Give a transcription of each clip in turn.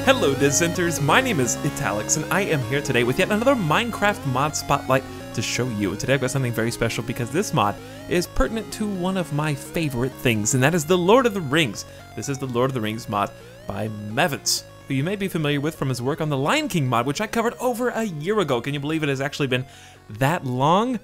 Hello dissenters, my name is Etalyx and I am here today with yet another Minecraft mod spotlight to show you. And today I've got something very special because this mod is pertinent to one of my favorite things, and that is the Lord of the Rings. This is the Lord of the Rings mod by Mevans, who you may be familiar with from his work on the Lion King mod, which I covered over a year ago. Can you believe it has actually been that long?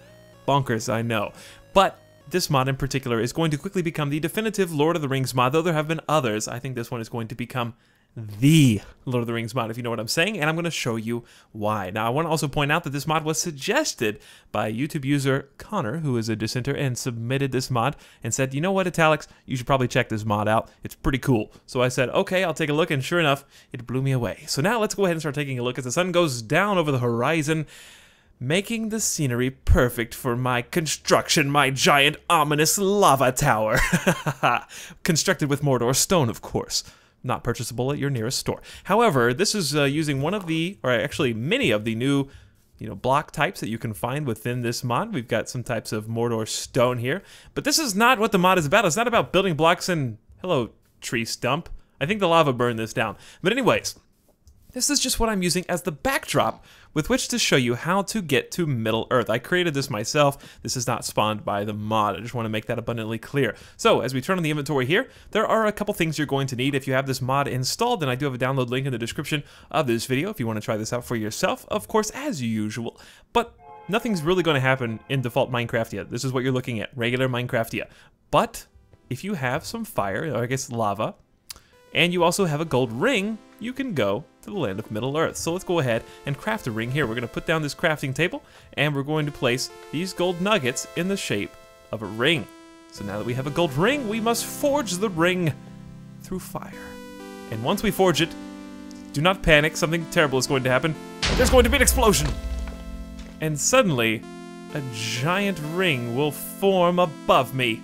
Bonkers, I know. But this mod in particular is going to quickly become the definitive Lord of the Rings mod, though there have been others. I think this one is going to become the Lord of the Rings mod, if you know what I'm saying, and I'm going to show you why. Now, I want to also point out that this mod was suggested by YouTube user Connor, who is a dissenter, and submitted this mod and said, you know what, Etalyx, you should probably check this mod out. It's pretty cool. So I said, okay, I'll take a look, and sure enough, it blew me away. So now let's go ahead and start taking a look as the sun goes down over the horizon, making the scenery perfect for my construction, my giant, ominous lava tower. Constructed with Mordor stone, of course. Not purchasable at your nearest store. However, this is using one of the, or actually many of the new, block types that you can find within this mod. We've got some types of Mordor stone here, but this is not what the mod is about. It's not about building blocks and, hello, tree stump. I think the lava burned this down. But anyways, this is just what I'm using as the backdrop with which to show you how to get to Middle Earth. I created this myself. This is not spawned by the mod. I just want to make that abundantly clear. So as we turn on the inventory here, there are a couple things you're going to need if you have this mod installed, and I do have a download link in the description of this video if you want to try this out for yourself, of course, as usual. But nothing's really going to happen in default Minecraftia. This is what you're looking at, regular Minecraftia. But if you have some fire, or I guess lava, and you also have a gold ring, you can go to the land of Middle Earth. So let's go ahead and craft a ring here. We're going to put down this crafting table, and we're going to place these gold nuggets in the shape of a ring. So now that we have a gold ring, we must forge the ring through fire. And once we forge it, do not panic, something terrible is going to happen. There's going to be an explosion! And suddenly, a giant ring will form above me.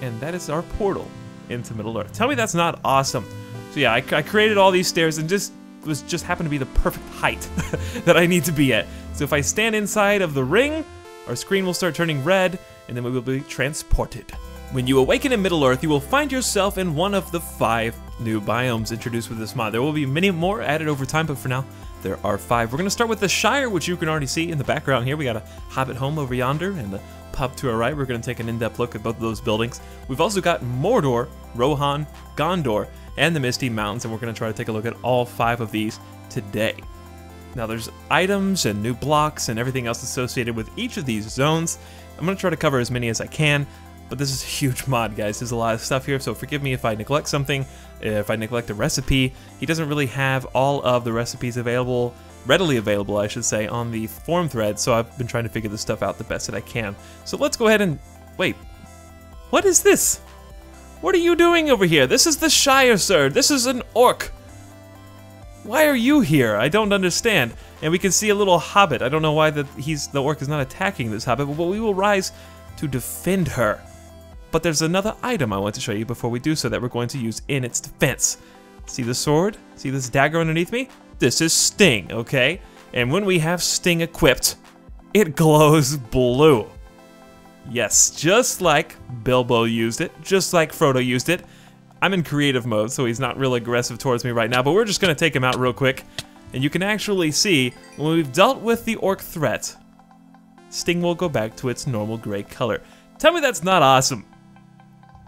And that is our portal into Middle Earth. Tell me that's not awesome. So yeah, I created all these stairs and just happened to be the perfect height that I need to be at. So if I stand inside of the ring, our screen will start turning red, and then we will be transported. When you awaken in Middle Earth, you will find yourself in one of the 5 new biomes introduced with this mod. There will be many more added over time, but for now, there are 5. We're going to start with the Shire, which you can already see in the background here. We got a Hobbit home over yonder, and the pub to our right. We're going to take an in-depth look at both of those buildings. We've also got Mordor, Rohan, Gondor, and the Misty Mountains, and we're going to try to take a look at all 5 of these today. Now there's items and new blocks and everything else associated with each of these zones. I'm going to try to cover as many as I can, but this is a huge mod, guys. There's a lot of stuff here, so forgive me if I neglect something, if I neglect a recipe. He doesn't really have all of the recipes available, readily available, I should say, on the forum thread, so I've been trying to figure this stuff out the best that I can. So let's go ahead and... wait. What is this? What are you doing over here? This is the Shire, sir. This is an orc. Why are you here? I don't understand. And we can see a little hobbit. I don't know why the orc is not attacking this hobbit, but we will rise to defend her. But there's another item I want to show you before we do so that we're going to use in its defense. See the sword? See this dagger underneath me? This is Sting, okay? And when we have Sting equipped, it glows blue. Yes, just like Bilbo used it, just like Frodo used it. I'm in creative mode, so he's not real aggressive towards me right now, but we're just going to take him out real quick. And you can actually see, when we've dealt with the orc threat, Sting will go back to its normal gray color. Tell me that's not awesome.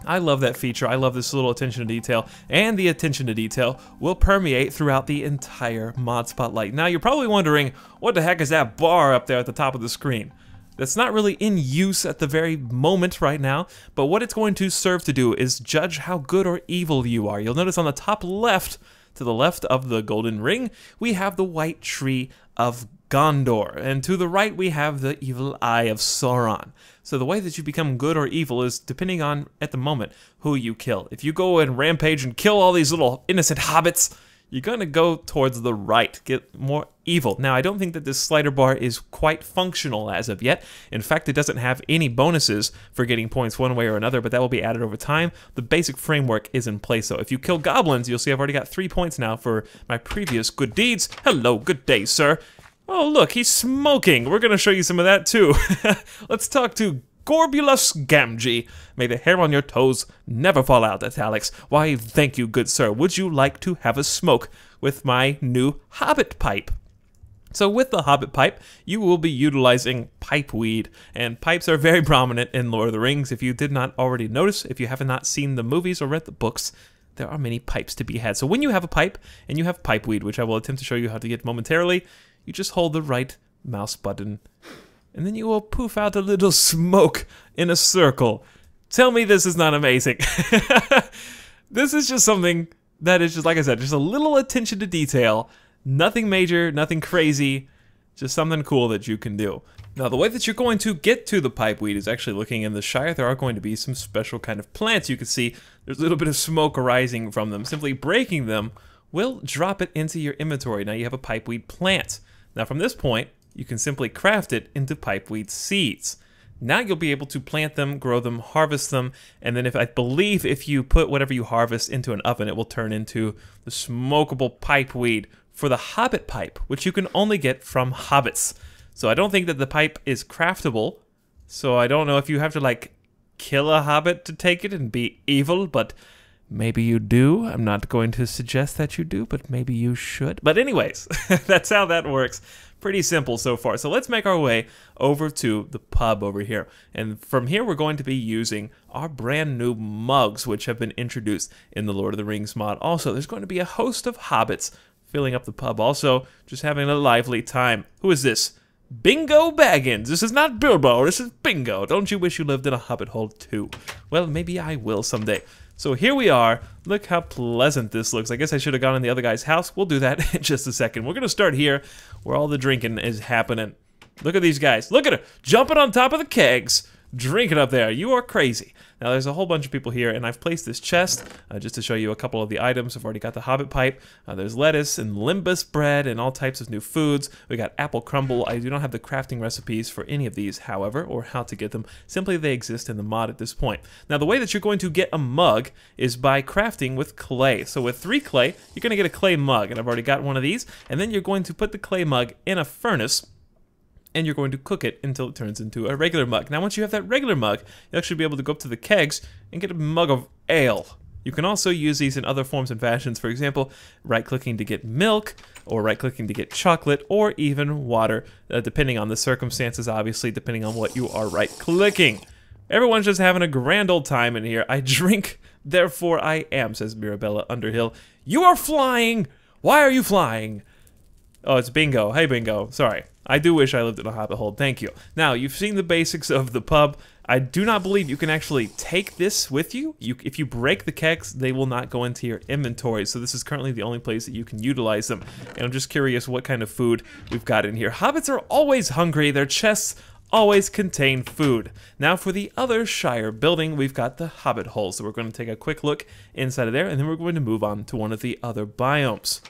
I love that feature. I love this little attention to detail, and the attention to detail will permeate throughout the entire mod spotlight. Now, you're probably wondering, what the heck is that bar up there at the top of the screen? That's not really in use at the very moment right now, but what it's going to serve to do is judge how good or evil you are. You'll notice on the top left, to the left of the golden ring, we have the white tree of Gondor, and to the right we have the evil eye of Sauron. So the way that you become good or evil is depending on, at the moment, who you kill. If you go and rampage and kill all these little innocent hobbits, you're going to go towards the right, get more evil. Now, I don't think that this slider bar is quite functional as of yet. In fact, it doesn't have any bonuses for getting points one way or another, but that will be added over time. The basic framework is in place, though. If you kill goblins, you'll see I've already got 3 points now for my previous good deeds. Hello, good day, sir. Oh, look, he's smoking. We're going to show you some of that, too. Let's talk to Gorbulus Gamgee. May the hair on your toes never fall out, Etalyx. Why, thank you, good sir. Would you like to have a smoke with my new hobbit pipe? So with the hobbit pipe, you will be utilizing pipeweed, and pipes are very prominent in Lord of the Rings. If you did not already notice, if you have not seen the movies or read the books, there are many pipes to be had. So when you have a pipe, and you have pipeweed, which I will attempt to show you how to get momentarily, you just hold the right mouse button, and then you will poof out a little smoke in a circle. Tell me this is not amazing. This is just something that is just, like I said, just a little attention to detail. Nothing major, nothing crazy, just something cool that you can do. Now, the way that you're going to get to the pipeweed is actually looking in the Shire. There are going to be some special kind of plants. You can see there's a little bit of smoke arising from them. Simply breaking them will drop it into your inventory. Now you have a pipeweed plant. Now from this point, you can simply craft it into pipeweed seeds. Now you'll be able to plant them, grow them, harvest them, and then I believe if you put whatever you harvest into an oven, it will turn into the smokable pipeweed for the hobbit pipe, which you can only get from hobbits. So I don't think that the pipe is craftable, so I don't know if you have to like kill a hobbit to take it and be evil, but maybe you do. I'm not going to suggest that you do, but maybe you should. But anyways, that's how that works. Pretty simple so far. So let's make our way over to the pub over here. And from here, we're going to be using our brand new mugs, which have been introduced in the Lord of the Rings mod. Also, there's going to be a host of hobbits filling up the pub. Also, just having a lively time. Who is this? Bingo Baggins. This is not Bilbo, this is Bingo. Don't you wish you lived in a hobbit hole too? Well, maybe I will someday. So here we are. Look how pleasant this looks. I guess I should have gone in the other guy's house. We'll do that in just a second. We're going to start here where all the drinking is happening. Look at these guys. Look at her. Jumping on top of the kegs. Drinking up there. You are crazy. Now there's a whole bunch of people here, and I've placed this chest just to show you a couple of the items. I've already got the hobbit pipe. There's lettuce and limbus bread and all types of new foods. We got apple crumble. I do not have the crafting recipes for any of these, however, or how to get them. Simply they exist in the mod at this point. Now the way that you're going to get a mug is by crafting with clay. So with 3 clay, you're going to get a clay mug, and I've already got one of these. And then you're going to put the clay mug in a furnace, and you're going to cook it until it turns into a regular mug. Now once you have that regular mug, you'll actually be able to go up to the kegs and get a mug of ale. You can also use these in other forms and fashions. For example, right-clicking to get milk, or right-clicking to get chocolate, or even water, depending on the circumstances, obviously, depending on what you are right-clicking. Everyone's just having a grand old time in here. I drink, therefore I am, says Mirabella Underhill. You are flying! Why are you flying? Oh, it's Bingo. Hey, Bingo. Sorry. I do wish I lived in a hobbit hole. Thank you. Now, you've seen the basics of the pub. I do not believe you can actually take this with you. If you break the kegs, they will not go into your inventory. So this is currently the only place that you can utilize them. And I'm just curious what kind of food we've got in here. Hobbits are always hungry. Their chests always contain food. Now for the other Shire building, we've got the hobbit hole. So we're going to take a quick look inside of there, and then we're going to move on to one of the other biomes.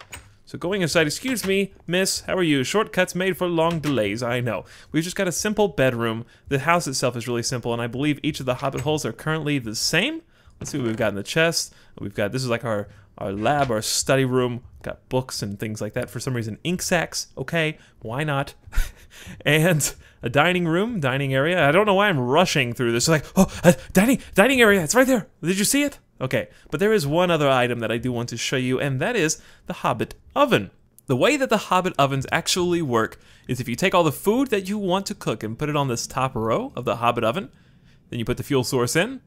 So going inside, excuse me, miss, how are you? Shortcuts made for long delays, I know. We've just got a simple bedroom. The house itself is really simple, and I believe each of the hobbit holes are currently the same. Let's see what we've got in the chest. We've got, this is like our lab, our study room. Got books and things like that. For some reason, ink sacks, okay, why not? And a dining room, dining area. I don't know why I'm rushing through this. Like, oh, dining area, it's right there. Did you see it? Okay, but there is one other item that I do want to show you, and that is the Hobbit oven. The way that the Hobbit ovens actually work is if you take all the food that you want to cook and put it on this top row of the Hobbit oven, then you put the fuel source in,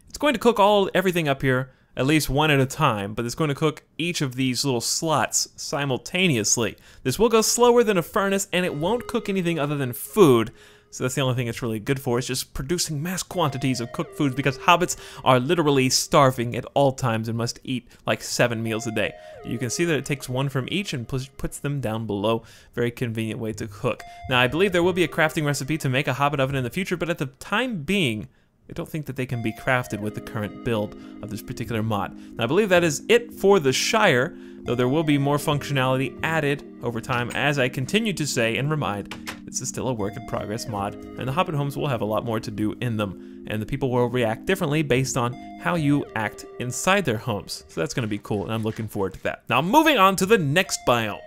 it's going to cook everything up here, at least one at a time, but it's going to cook each of these little slots simultaneously. This will go slower than a furnace, and it won't cook anything other than food. So that's the only thing it's really good for, is just producing mass quantities of cooked foods, because hobbits are literally starving at all times and must eat like 7 meals a day. You can see that it takes 1 from each and puts them down below. Very convenient way to cook. Now I believe there will be a crafting recipe to make a hobbit oven in the future, but at the time being, I don't think that they can be crafted with the current build of this particular mod. Now I believe that is it for the Shire, though there will be more functionality added over time, as I continue to say and remind, this is still a work in progress mod, and the Hobbit homes will have a lot more to do in them, and the people will react differently based on how you act inside their homes. So that's going to be cool, and I'm looking forward to that. Now moving on to the next biome.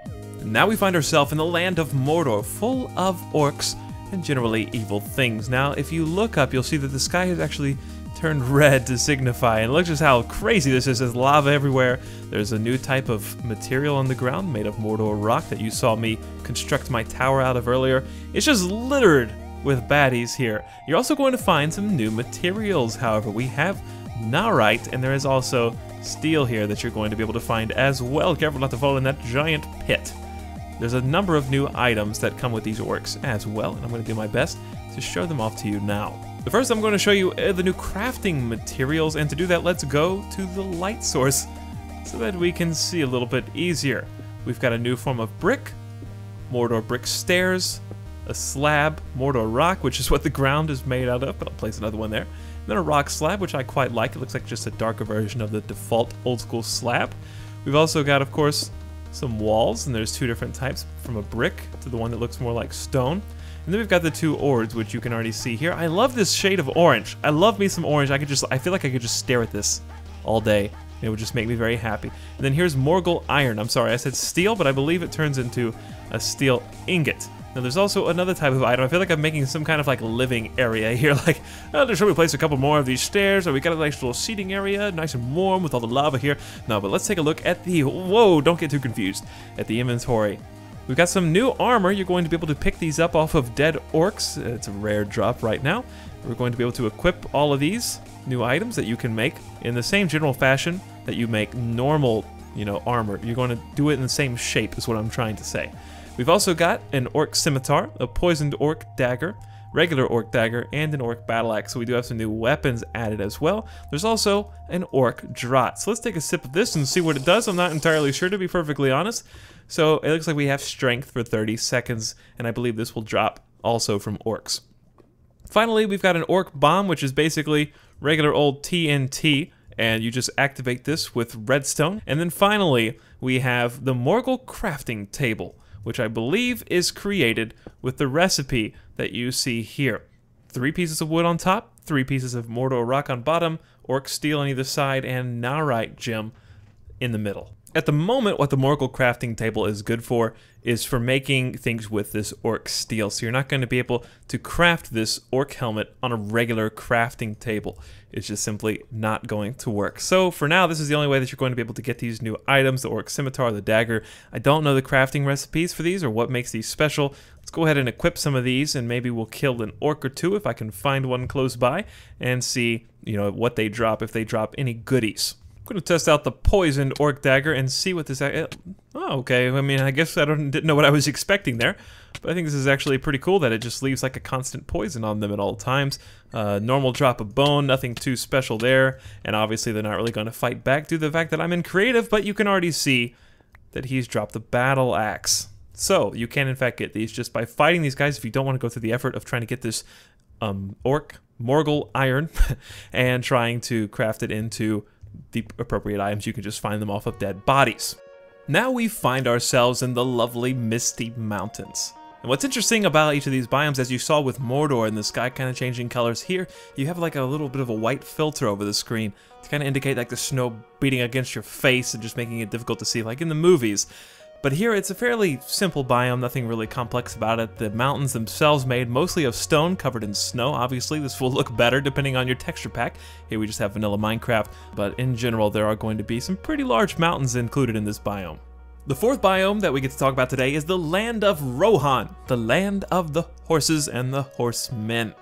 Now we find ourselves in the land of Mordor, full of orcs and generally evil things. Now, if you look up, you'll see that the sky has actually turned red to signify, and look just how crazy this is. There's lava everywhere. There's a new type of material on the ground made of Mordor rock that you saw me construct my tower out of earlier. It's just littered with baddies here. You're also going to find some new materials, however. We have Narite, and there is also steel here that you're going to be able to find as well. Careful not to fall in that giant pit. There's a number of new items that come with these orcs as well, and I'm going to do my best to show them off to you now. But first, I'm going to show you the new crafting materials, and to do that, let's go to the light source so that we can see a little bit easier. We've got a new form of brick, Mordor brick stairs, a slab, Mordor rock, which is what the ground is made out of, but I'll place another one there. And then a rock slab, which I quite like. It looks like just a darker version of the default old school slab. We've also got, of course, some walls, and there's two different types, from a brick to the one that looks more like stone. And then we've got the two orbs, which you can already see here. I love this shade of orange. I love me some orange. I feel like I could just stare at this all day. It would just make me very happy. And then here's Morgul iron. I'm sorry, I said steel, but I believe it turns into a steel ingot. Now there's also another type of item. I feel like I'm making some kind of like living area here. Like, oh, should we place a couple more of these stairs? Or we got a nice little seating area, nice and warm with all the lava here. No, but let's take a look at the, whoa, don't get too confused, at the inventory. We've got some new armor. You're going to be able to pick these up off of dead orcs. It's a rare drop right now. We're going to be able to equip all of these new items that you can make in the same general fashion that you make normal, armor. You're going to do it in the same shape is what I'm trying to say. We've also got an orc scimitar, a poisoned orc dagger, regular orc dagger, and an orc battle axe. So we do have some new weapons added as well. There's also an orc draught. So let's take a sip of this and see what it does. I'm not entirely sure, to be perfectly honest. So it looks like we have strength for 30 seconds, and I believe this will drop also from orcs. Finally, we've got an orc bomb, which is basically regular old TNT, and you just activate this with redstone. And then finally, we have the Morgul crafting table, which I believe is created with the recipe that you see here. 3 pieces of wood on top, 3 pieces of Mordor rock on bottom, orc steel on either side, and Narite gem in the middle. At the moment, what the Morgul crafting table is good for is for making things with this orc steel. So you're not going to be able to craft this orc helmet on a regular crafting table. It's just simply not going to work. So for now, this is the only way that you're going to be able to get these new items, the orc scimitar, the dagger. I don't know the crafting recipes for these or what makes these special. Let's go ahead and equip some of these, and maybe we'll kill an orc or two if I can find one close by and see, what they drop, if they drop any goodies. I'm going to test out the poisoned orc dagger and see what this... Oh, okay. I mean, I guess I didn't know what I was expecting there. But I think this is actually pretty cool that it just leaves like a constant poison on them at all times. Normal drop of bone, nothing too special there. And obviously they're not really going to fight back due to the fact that I'm in creative, but you can already see that he's dropped the battle axe. So you can in fact get these just by fighting these guys if you don't want to go through the effort of trying to get this orc Morgul iron and trying to craft it into the appropriate items. You can just find them off of dead bodies. Now we find ourselves in the lovely Misty Mountains. And what's interesting about each of these biomes, as you saw with Mordor and the sky kind of changing colors, here you have like a little bit of a white filter over the screen to kind of indicate like the snow beating against your face and just making it difficult to see like in the movies. But here it's a fairly simple biome, nothing really complex about it. The mountains themselves made mostly of stone covered in snow. Obviously this will look better depending on your texture pack. Here we just have vanilla Minecraft, but in general there are going to be some pretty large mountains included in this biome. The fourth biome that we get to talk about today is the Land of Rohan, the land of the horses and the horsemen.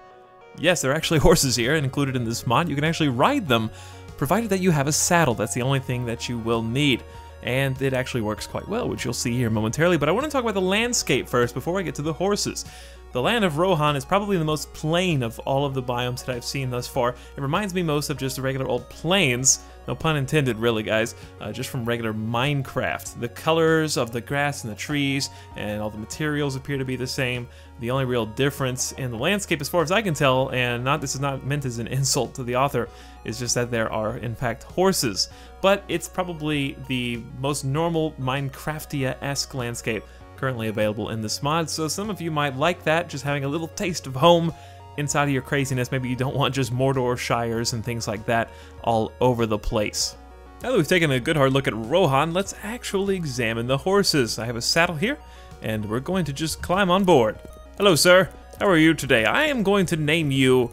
Yes, there are actually horses here and included in this mod. You can actually ride them, provided that you have a saddle. That's the only thing that you will need. And it actually works quite well, which you'll see here momentarily. But I want to talk about the landscape first before I get to the horses. The Land of Rohan is probably the most plain of all of the biomes that I've seen thus far. It reminds me most of just the regular old plains, no pun intended really guys, just from regular Minecraft. The colors of the grass and the trees and all the materials appear to be the same. The only real difference in the landscape as far as I can tell, and this is not meant as an insult to the author, is just that there are in fact horses. But it's probably the most normal Minecraftia-esque landscape currently available in this mod, so some of you might like that, just having a little taste of home inside of your craziness. Maybe you don't want just Mordor shires and things like that all over the place. Now that we've taken a good hard look at Rohan, let's actually examine the horses. I have a saddle here, and we're going to just climb on board. Hello, sir. How are you today? I am going to name you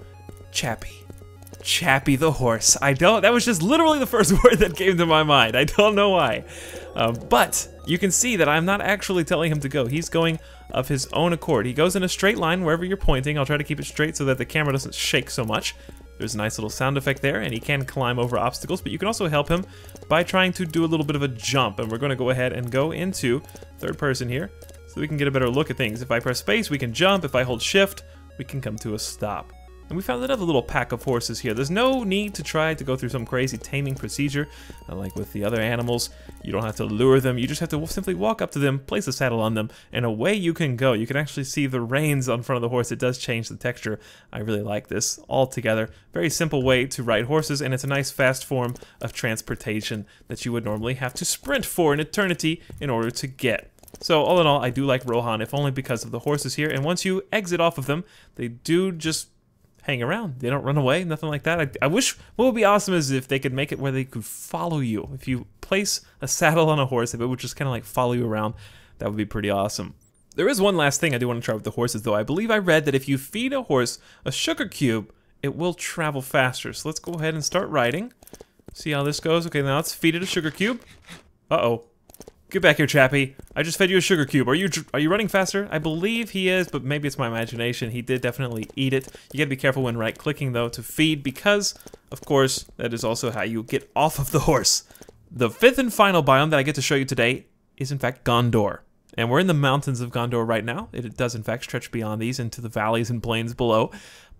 Chappie. Chappie the horse. That was just literally the first word that came to my mind. I don't know why. But you can see that I'm not actually telling him to go. He's going of his own accord. He goes in a straight line wherever you're pointing. I'll try to keep it straight so that the camera doesn't shake so much. There's a nice little sound effect there, and he can climb over obstacles, but you can also help him by trying to do a little bit of a jump. And we're going to go ahead and go into third person here so we can get a better look at things. If I press space, we can jump. If I hold shift, we can come to a stop. And we found another little pack of horses here. There's no need to try to go through some crazy taming procedure like with the other animals. You don't have to lure them. You just have to simply walk up to them, place a saddle on them, and away you can go. You can actually see the reins on front of the horse. It does change the texture. I really like this altogether. Very simple way to ride horses, and it's a nice fast form of transportation that you would normally have to sprint for an eternity in order to get. So all in all, I do like Rohan, if only because of the horses here. And once you exit off of them, they do just hang around. They don't run away, nothing like that. I wish, what would be awesome is if they could make it where they could follow you. If you place a saddle on a horse, if it would just kind of like follow you around, that would be pretty awesome. There is one last thing I do want to try with the horses though. I believe I read that if you feed a horse a sugar cube, it will travel faster. So let's go ahead and start riding. See how this goes. Okay, now let's feed it a sugar cube. Uh-oh. Get back here, Chappie. I just fed you a sugar cube. Are you running faster? I believe he is, but maybe it's my imagination. He did definitely eat it. You gotta be careful when right-clicking, though, to feed, because, of course, that is also how you get off of the horse. The fifth and final biome that I get to show you today is, in fact, Gondor. And we're in the mountains of Gondor right now. It does, in fact, stretch beyond these into the valleys and plains below.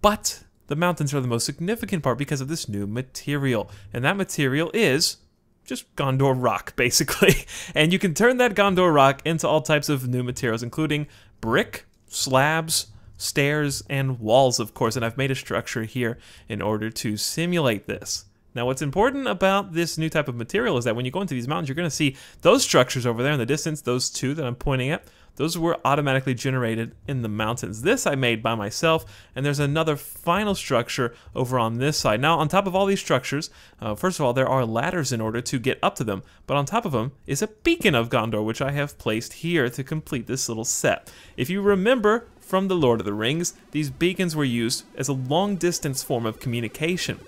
But the mountains are the most significant part because of this new material. And that material is just Gondor rock, basically. And you can turn that Gondor rock into all types of new materials, including brick, slabs, stairs, and walls, of course. And I've made a structure here in order to simulate this. Now, what's important about this new type of material is that when you go into these mountains, you're going to see those structures over there in the distance, those two that I'm pointing at. Those were automatically generated in the mountains. This I made by myself, and there's another final structure over on this side. Now, on top of all these structures, first of all, there are ladders in order to get up to them, but on top of them is a beacon of Gondor, which I have placed here to complete this little set. If you remember from The Lord of the Rings, these beacons were used as a long-distance form of communication.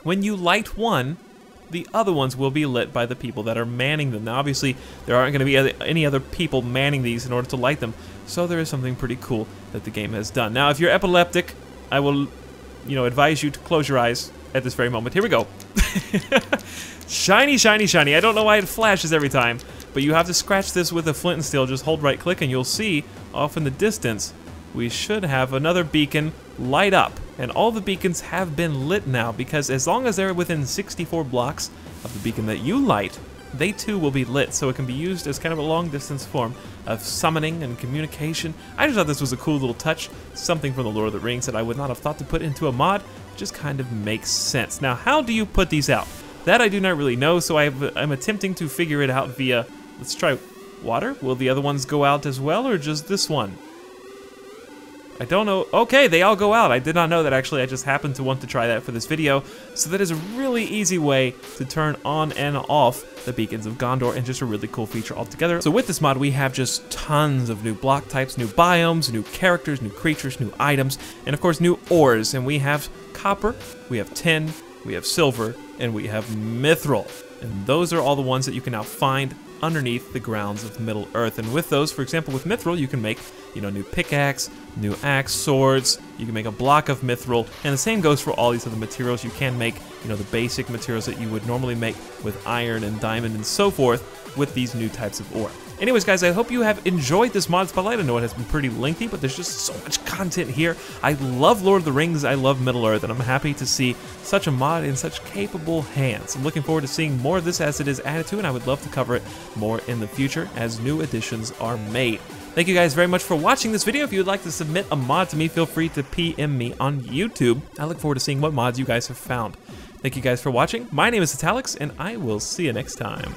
When you light one, the other ones will be lit by the people that are manning them. Now, obviously, there aren't going to be any other people manning these in order to light them, so there is something pretty cool that the game has done. Now, if you're epileptic, I will, advise you to close your eyes at this very moment. Here we go. Shiny, shiny, shiny. I don't know why it flashes every time, but you have to scratch this with a flint and steel. Just hold right-click, and you'll see off in the distance, we should have another beacon light up. And all the beacons have been lit now, because as long as they're within 64 blocks of the beacon that you light, they too will be lit, so it can be used as kind of a long-distance form of summoning and communication. I just thought this was a cool little touch, something from The Lord of the Rings that I would not have thought to put into a mod. It just kind of makes sense. Now, how do you put these out? That I do not really know, so I'm attempting to figure it out via, let's try water. Will the other ones go out as well, or just this one? I don't know. Okay, they all go out. I did not know that, actually. I just happened to want to try that for this video. So that is a really easy way to turn on and off the beacons of Gondor, and just a really cool feature altogether. So with this mod, we have just tons of new block types, new biomes, new characters, new creatures, new items, and of course new ores. And we have copper, we have tin, we have silver, and we have mithril. And those are all the ones that you can now find underneath the grounds of Middle Earth. And with those, for example, with mithril, you can make, new pickaxe, new axe, swords, you can make a block of mithril, and the same goes for all these other materials. You can make, the basic materials that you would normally make with iron and diamond and so forth with these new types of ore. Anyways, guys, I hope you have enjoyed this mod spotlight. I know it has been pretty lengthy, but there's just so much content here. I love Lord of the Rings, I love Middle Earth, and I'm happy to see such a mod in such capable hands. I'm looking forward to seeing more of this as it is added to, and I would love to cover it more in the future as new additions are made. Thank you guys very much for watching this video. If you would like to submit a mod to me, feel free to PM me on YouTube. I look forward to seeing what mods you guys have found. Thank you guys for watching. My name is Etalyx, and I will see you next time.